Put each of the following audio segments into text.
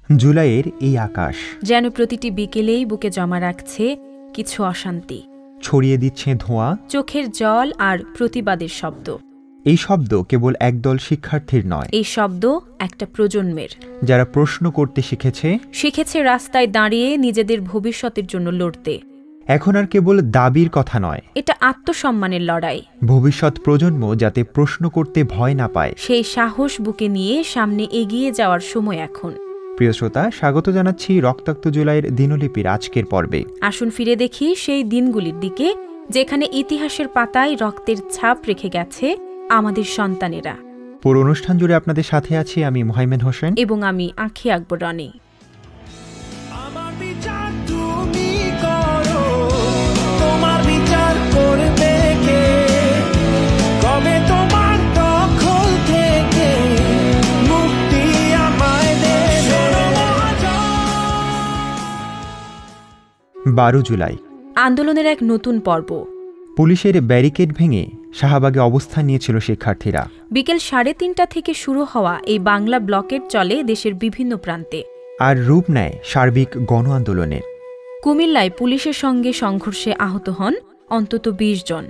জুলাইয়ের এই আকাশ যেন প্রতিটি বিকেলেই বুকে জমা রাখছে কিছু অশান্তি, ছড়িয়ে দিচ্ছে ধোঁয়া, চোখের জল আর প্রতিবাদের শব্দ। এই শব্দ কেবল একদল শিক্ষার্থীর নয়, এই শব্দ একটা প্রজন্মের, যারা প্রশ্ন করতে শিখেছে রাস্তায় দাঁড়িয়ে নিজেদের ভবিষ্যতের জন্য লড়তে। এখন আর কেবল দাবির কথা নয়, এটা আত্মসম্মানের লড়াই। ভবিষ্যৎ প্রজন্ম যাতে প্রশ্ন করতে ভয় না পায়, সেই সাহস বুকে নিয়ে সামনে এগিয়ে যাওয়ার সময় এখন। প্রিয় শ্রোতা, স্বাগত জানাচ্ছি রক্তাক্ত জুলাইয়ের দিনলিপির আজকের পর্বে। আসুন ফিরে দেখি সেই দিনগুলির দিকে যেখানে ইতিহাসের পাতায় রক্তের ছাপ রেখে গেছে আমাদের সন্তানেরা। পুরো অনুষ্ঠান জুড়ে আপনাদের সাথে আছি আমি মোহাইমেন হোসেন এবং আমি আঁখি আকবর রনি। জুলাই আন্দোলনের এক নতুন পর্ব। পুলিশের ব্যারিকেড ভেঙে শাহবাগে অবস্থান নিয়েছিল শিক্ষার্থীরা। বিকেল 3:30 থেকে শুরু হওয়া এই বাংলা ব্লকেট চলে দেশের বিভিন্ন প্রান্তে, আর রূপ নেয় সার্বিক গণ আন্দোলনের। কুমিল্লায় পুলিশের সঙ্গে সংঘর্ষে আহত হন অন্তত 20 জন।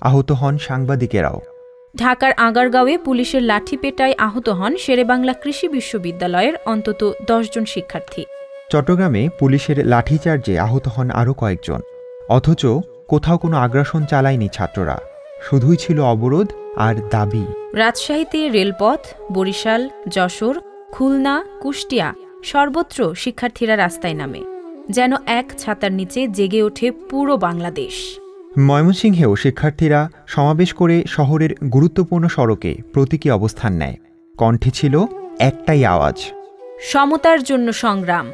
আহত হন সাংবাদিকেরাও। ঢাকার আগারগাঁওয়ে পুলিশের লাঠিপেটায় আহত হন শেরেবাংলা কৃষি বিশ্ববিদ্যালয়ের অন্তত 10 জন শিক্ষার্থী। চট্টগ্রামে পুলিশের লাঠিচার্জে আহত হন আরও কয়েকজন। অথচ কোথাও কোনো আগ্রাসন চালায়নি ছাত্ররা, শুধুই ছিল অবরোধ আর দাবি। রাজশাহীতে রেলপথ, বরিশাল, যশোর, খুলনা, কুষ্টিয়া সর্বত্র শিক্ষার্থীরা রাস্তায় নামে, যেন এক ছাতার নিচে জেগে ওঠে পুরো বাংলাদেশ। ময়মনসিংহেও শিক্ষার্থীরা সমাবেশ করে শহরের গুরুত্বপূর্ণ সড়কে প্রতীকী অবস্থান নেয়। কণ্ঠে ছিল একটাই আওয়াজ, সমতার জন্য সংগ্রাম।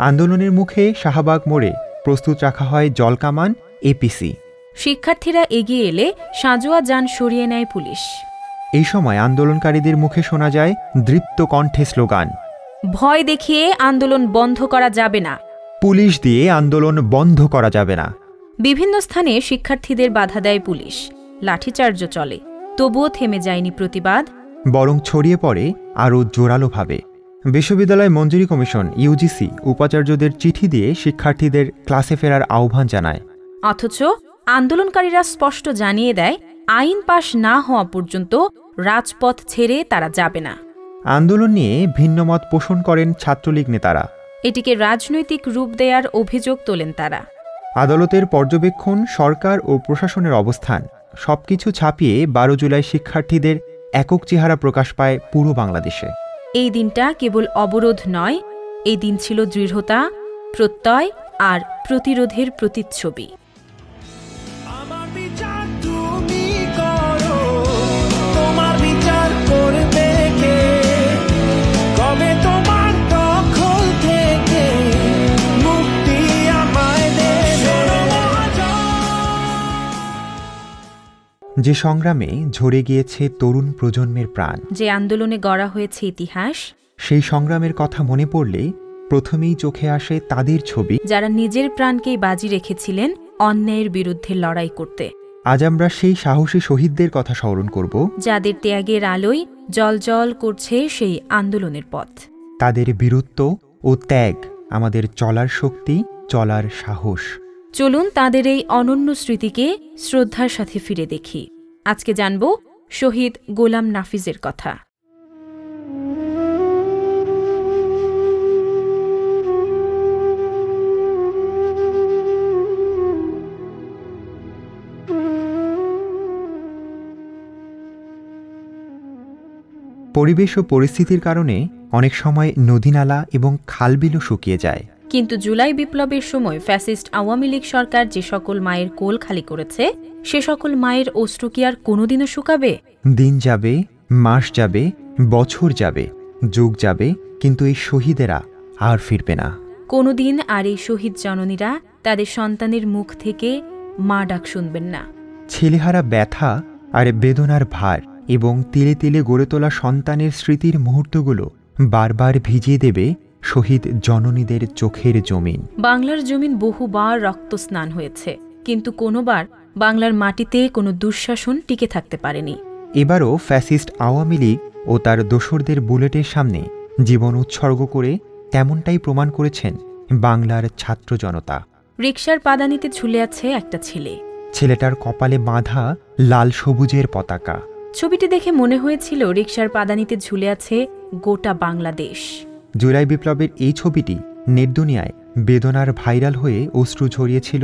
আন্দোলনের মুখে শাহবাগ মোড়ে প্রস্তুত রাখা হয় জলকামান, এপিসি। শিক্ষার্থীরা এগিয়ে এলে সাঁজোয়া যান সরিয়ে নেয় পুলিশ। এই সময় আন্দোলনকারীদের মুখে শোনা যায় দৃপ্ত কণ্ঠে স্লোগান, ভয় দেখিয়ে আন্দোলন বন্ধ করা যাবে না, পুলিশ দিয়ে আন্দোলন বন্ধ করা যাবে না। বিভিন্ন স্থানে শিক্ষার্থীদের বাধা দেয় পুলিশ, লাঠিচার্জ চলে, তবুও থেমে যায়নি প্রতিবাদ, বরং ছড়িয়ে পড়ে আরও জোরালোভাবে। বিশ্ববিদ্যালয় মঞ্জুরি কমিশন ইউজিসি উপাচার্যদের চিঠি দিয়ে শিক্ষার্থীদের ক্লাসে ফেরার আহ্বান জানায়। অথচ আন্দোলনকারীরা স্পষ্ট জানিয়ে দেয় আইন পাশ না হওয়া পর্যন্ত রাজপথ ছেড়ে তারা যাবে না। আন্দোলন নিয়ে ভিন্নমত পোষণ করেন ছাত্রলীগ নেতারা। এটিকে রাজনৈতিক রূপ দেয়ার অভিযোগ তোলেন তারা। আদালতের পর্যবেক্ষণ, সরকার ও প্রশাসনের অবস্থান সবকিছু ছাপিয়ে 12 জুলাই শিক্ষার্থীদের একক চেহারা প্রকাশ পায় পুরো বাংলাদেশে। এই দিনটা কেবল অবরোধ নয়, এই দিন ছিল দৃঢ়তা, প্রত্যয় আর প্রতিরোধের প্রতিচ্ছবি। যে সংগ্রামে ঝরে গিয়েছে তরুণ প্রজন্মের প্রাণ, যে আন্দোলনে গড়া হয়েছে ইতিহাস, সেই সংগ্রামের কথা মনে পড়লে প্রথমেই চোখে আসে তাদের ছবি, যারা নিজের প্রাণকেই বাজি রেখেছিলেন অন্যায়ের বিরুদ্ধে লড়াই করতে। আজ আমরা সেই সাহসী শহীদদের কথা স্মরণ করব, যাদের ত্যাগের আলোয় জ্বলজ্বল করছে সেই আন্দোলনের পথ। তাদের বীরত্ব ও ত্যাগ আমাদের চলার শক্তি, চলার সাহস। চলুন তাদের এই অনন্য স্মৃতিকে শ্রদ্ধার সাথে ফিরে দেখি। আজকে জানব শহীদ গোলাম নাফিজের কথা। পরিবেশ ও পরিস্থিতির কারণে অনেক সময় নদীনালা এবং খালবিলও শুকিয়ে যায়। কিন্তু জুলাই বিপ্লবের সময় ফ্যাসিস্ট আওয়ামী লীগ সরকার যে সকল মায়ের কোল খালি করেছে, সে সকল মায়ের অশ্রু কি আর কোনোদিনও শুকাবে? দিন যাবে, মাস যাবে, বছর যাবে, যুগ যাবে, কিন্তু এই শহীদেরা আর ফিরবে না কোনোদিন। আর এই শহীদ জননীরা তাদের সন্তানের মুখ থেকে মা ডাক শুনবেন না। ছেলেহারা ব্যথা আর বেদনার ভার এবং তিলে তিলে গড়ে তোলা সন্তানের স্মৃতির মুহূর্তগুলো বারবার ভিজিয়ে দেবে শহীদ জননীদের চোখের জমিন। বাংলার জমিন বহুবার রক্ত স্নান হয়েছে, কিন্তু কোনোবার বাংলার মাটিতে কোনো দুঃশাসন টিকে থাকতে পারেনি। এবারও ফ্যাসিস্ট আওয়ামী লীগ ও তার দোসরদের বুলেটের সামনে জীবন উৎসর্গ করে তেমনটাই প্রমাণ করেছেন বাংলার ছাত্র জনতা। রিকশার পাদানিতে ঝুলে আছে একটা ছেলে। ছেলেটার কপালে বাঁধা লাল সবুজের পতাকা। ছবিটি দেখে মনে হয়েছিল রিকশার পাদানিতে ঝুলে আছে গোটা বাংলাদেশ। জুলাই বিপ্লবের এই ছবিটি নেটদুনিয়ায় বেদনার ভাইরাল হয়ে অশ্রু ঝরিয়েছিল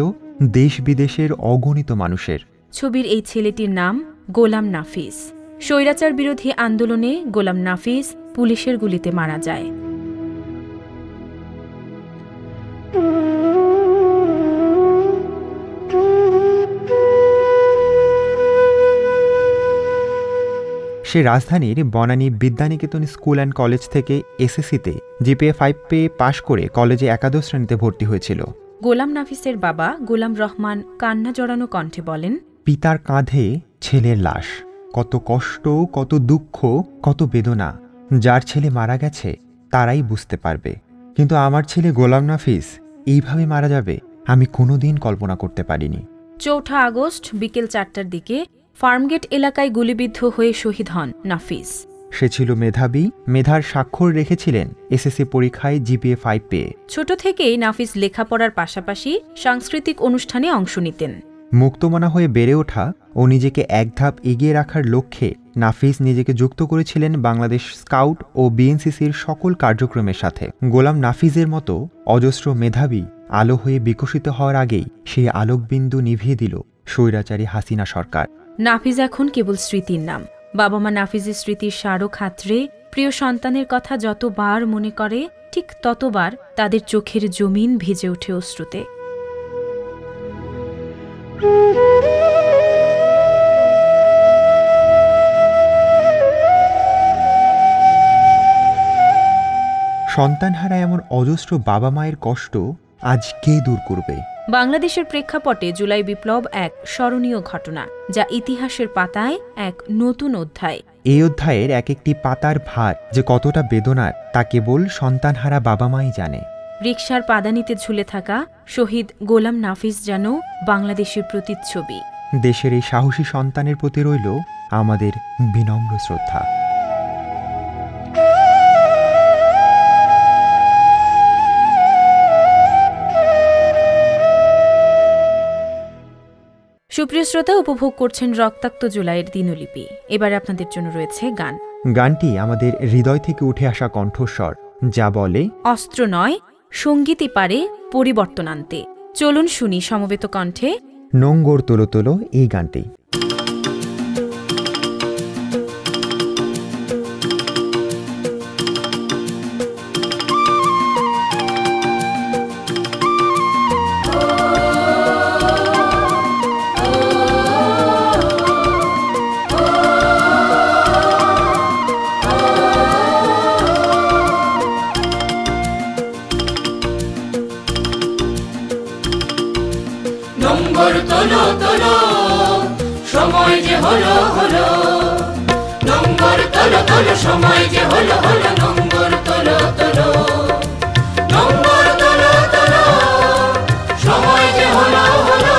দেশ বিদেশের অগণিত মানুষের। ছবির এই ছেলেটির নাম গোলাম নাফিস। স্বৈরাচার বিরোধী আন্দোলনে গোলাম নাফিস পুলিশের গুলিতে মারা যায়। সে রাজধানীর Banani Vidyaniketan school and college থেকে এসএসসিতে জিপিএ 5 পেয়ে পাশ করে কলেজে একাদশ শ্রেণীতে ভর্তি হয়েছিল। গোলাম নাফিসের বাবা গোলাম রহমান কান্না জড়ানো কণ্ঠে বলেন, পিতার কাঁধে ছেলের লাশ, কত কষ্ট, কত দুঃখ, কত বেদনা। যার ছেলে মারা গেছে তারাই বুঝতে পারবে, কিন্তু আমার ছেলে গোলাম নাফিস এইভাবে মারা যাবে আমি কোনোদিন কল্পনা করতে পারিনি। 4 আগস্ট বিকেল 4টার দিকে ফার্মগেট এলাকায় গুলিবিদ্ধ হয়ে শহীদ হন নাফিস। সে ছিল মেধাবী, মেধার স্বাক্ষর রেখেছিলেন এসএসসি পরীক্ষায় জিপিএ 5 পেয়ে। ছোট থেকেই নাফিস লেখাপড়ার পাশাপাশি সাংস্কৃতিক অনুষ্ঠানে অংশ নিতেন। মুক্তমনা হয়ে বেড়ে ওঠা ও নিজেকে এক ধাপ এগিয়ে রাখার লক্ষ্যে নাফিস নিজেকে যুক্ত করেছিলেন বাংলাদেশ স্কাউট ও বিএনসিসির সকল কার্যক্রমের সাথে। গোলাম নাফিসের মতো অজস্র মেধাবী আলো হয়ে বিকশিত হওয়ার আগেই সেই আলোকবিন্দু নিভিয়ে দিল স্বৈরাচারী হাসিনা সরকার। নাফিস এখন কেবল স্মৃতির নাম। বাবা মা নাফিসের স্মৃতির স্মারক হাতড়ে প্রিয় সন্তানের কথা যতবার মনে করে, ঠিক ততবার তাদের চোখের জমিন ভিজে ওঠে অশ্রুতে। সন্তানহারা এমন অজস্র বাবা মায়ের কষ্ট আজ কে দূর করবে? বাংলাদেশের প্রেক্ষাপটে জুলাই বিপ্লব এক স্মরণীয় ঘটনা, যা ইতিহাসের পাতায় এক নতুন অধ্যায়। এই অধ্যায়ের এক একটি পাতার ভার যে কতটা বেদনার তা কেবল সন্তানহারা বাবা মাই জানে। রিকশার পাদানিতে ঝুলে থাকা শহীদ গোলাম নাফিস যেন বাংলাদেশের প্রতিচ্ছবি। দেশের এই সাহসী সন্তানের প্রতি রইল আমাদের বিনম্র শ্রদ্ধা। সুপ্রিয় শ্রোতা, উপভোগ করছেন রক্তাক্ত জুলাইয়ের দিনলিপি। এবারে আপনাদের জন্য রয়েছে গান। গানটি আমাদের হৃদয় থেকে উঠে আসা কণ্ঠস্বর, যা বলে অস্ত্র নয়, সঙ্গীতই পারে পরিবর্তন আনতে। চলুন শুনি সমবেত কণ্ঠে নোঙ্গর তোলো তোলো এই গানটি। নম্বর তোলো তোলো, সময় যে হলো হলো। নম্বর তোলো তোলো, সময় যে হলো হলো। নম্বর তোলো তোলো, নম্বর তোলো তোলো, সময় যে হলো হলো।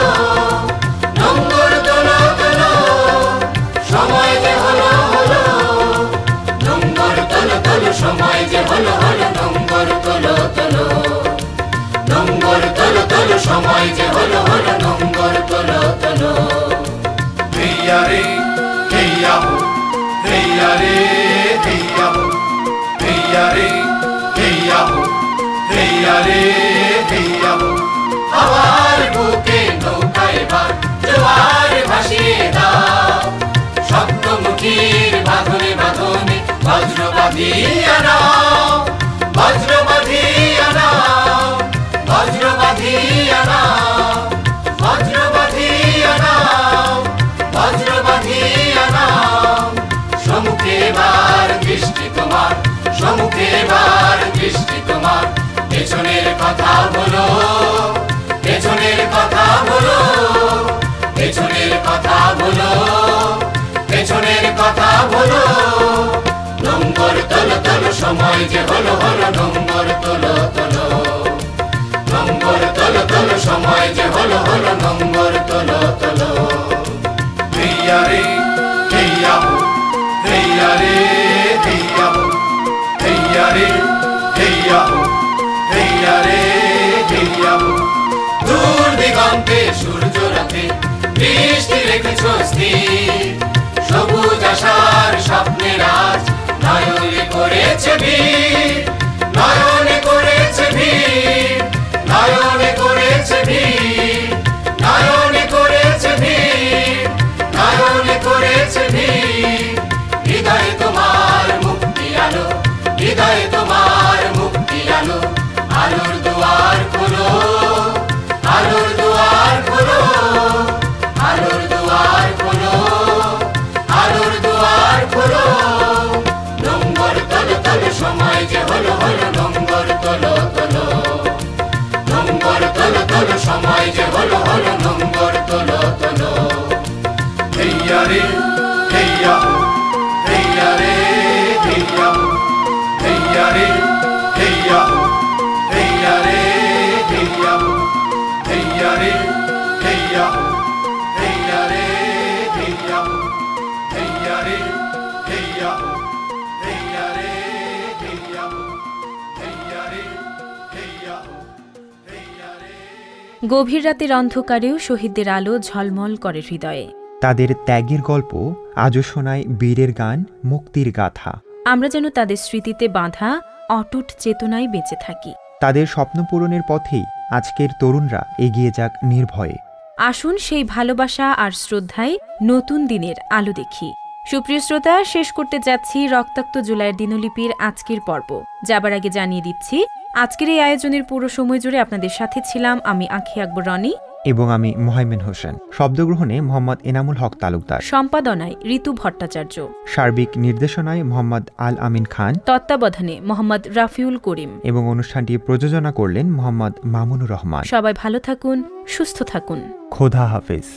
নম্বর তোলো তোলো, সময় যে হলো হলো। নম্বর তোলো তোলো, সময় যে হলো হলো। নম্বর তোলো তোলো, নম্বর তোলো তোলো, সময় যে হলো হলো। নম্বর তোলো তোলো। হেইয়া রে হেইয়া হো, হেইয়া রে হেইয়া হো, হেইয়া রে হেইয়া হো, হেইয়া রে হেইয়া হো। আমার বুকে নৌকায় ভার জোয়ার ভাসিয়ে দাও। শব্দমুখীর বাঁধনে বাঁধনে বজ্র বাঁধিয়া নাও, বজ্র বাঁধিয়া নাও, বজ্র বাঁধিয়া নাও, বজ্র বাঁধিয়া নাও, বজ্র বাঁধিয়া নাও। সম্মুখে এবার দৃষ্টি তোমার, সম্মুখে এবার দৃষ্টি তোমার। পেছনের কথা বলো, পেছনের কথা বলো, পেছনের কথা বলো, পেছনের কথা বলো। নম্বর তোলো তোলো, সময় যে হলো হলো। নম্বর তোলো তোলো, নম্বর তোলো তোলো, সময় যে হলো হলো। নম্বর তোলো তোলো। হেইয়া রে হেইয়া হো, হেইয়া রে হেইয়া হো, হেইয়া রে হেইয়া হো, দিগন্তে সূর্য রাতে দৃষ্টি রেখেছ স্থির, সবুজ আশার স্বপ্নের আজ নয়নে করেছে ভিড়, নয়নে করেছে ভিড়, নয়নে করেছে ভিড়, নয়নে করেছে ভিড়, নয়নে করেছে ভিড়। হৃদয়ে তোমার মুক্তি আলো, হৃদয়ে তোমার মুক্তি আলো, আলোর দুয়ার খোলো, আলোর দুয়ার খোলো, আলোর দুয়ার খোলো, আলোর দুয়ার খোলো। নম্বর তোলো তোলো সময় যে হলো হলো, নম্বর তোলো তোলো, নম্বর তোলো তোলো সময় যে হলো হলো, নম্বর তোলো তোলো। হেইয়া রে হেইয়া হো, হেইয়া রে হেইয়া হো, হেইয়া রে হেইয়া হো, হেইয়া রে হেইয়া হো, হেইয়া রে হেইয়া হো, হেইয়া রে হেইয়া হো, হেইয়া রে হেইয়া হো, হেইয়া রে হেইয়া হো, হেইয়া রে হেইয়া হো, হেইয়া রে। গভীর রাতের অন্ধকারেও শহীদদের আলো ঝলমল করে হৃদয়ে। তাদের ত্যাগের গল্প আজও শোনায় বীরের গান, মুক্তির গাথা। আমরা যেন তাদের স্মৃতিতে বাঁধা অটুট চেতনায় বেঁচে থাকি। তাদের স্বপ্ন পূরণের পথেই আজকের তরুণরা এগিয়ে যাক নির্ভয়ে। আসুন সেই ভালোবাসা আর শ্রদ্ধায় নতুন দিনের আলো দেখি। সুপ্রিয় শ্রোতা, শেষ করতে যাচ্ছি রক্তাক্ত জুলাইয়ের দিনলিপির আজকের পর্ব। যাবার আগে জানিয়ে দিচ্ছি, আজকের এই আয়োজনের পুরো সময় জুড়ে আপনাদের সাথে ছিলাম আমি আঁখি আকবর রনি এবং আমি মোহাইমেন হোসেন। শব্দগ্রহণে মোহাম্মদ এনামুল হক তালুকদার, সম্পাদনায় ঋতু ভট্টাচার্য, সার্বিক নির্দেশনায় মোহাম্মদ আল আমিন খান, তত্ত্বাবধানে মোহাম্মদ রাফিউল করিম এবং অনুষ্ঠানটি প্রযোজনা করলেন মোহাম্মদ মামুনুর রহমান। সবাই ভালো থাকুন, সুস্থ থাকুন। খোদা হাফেজ।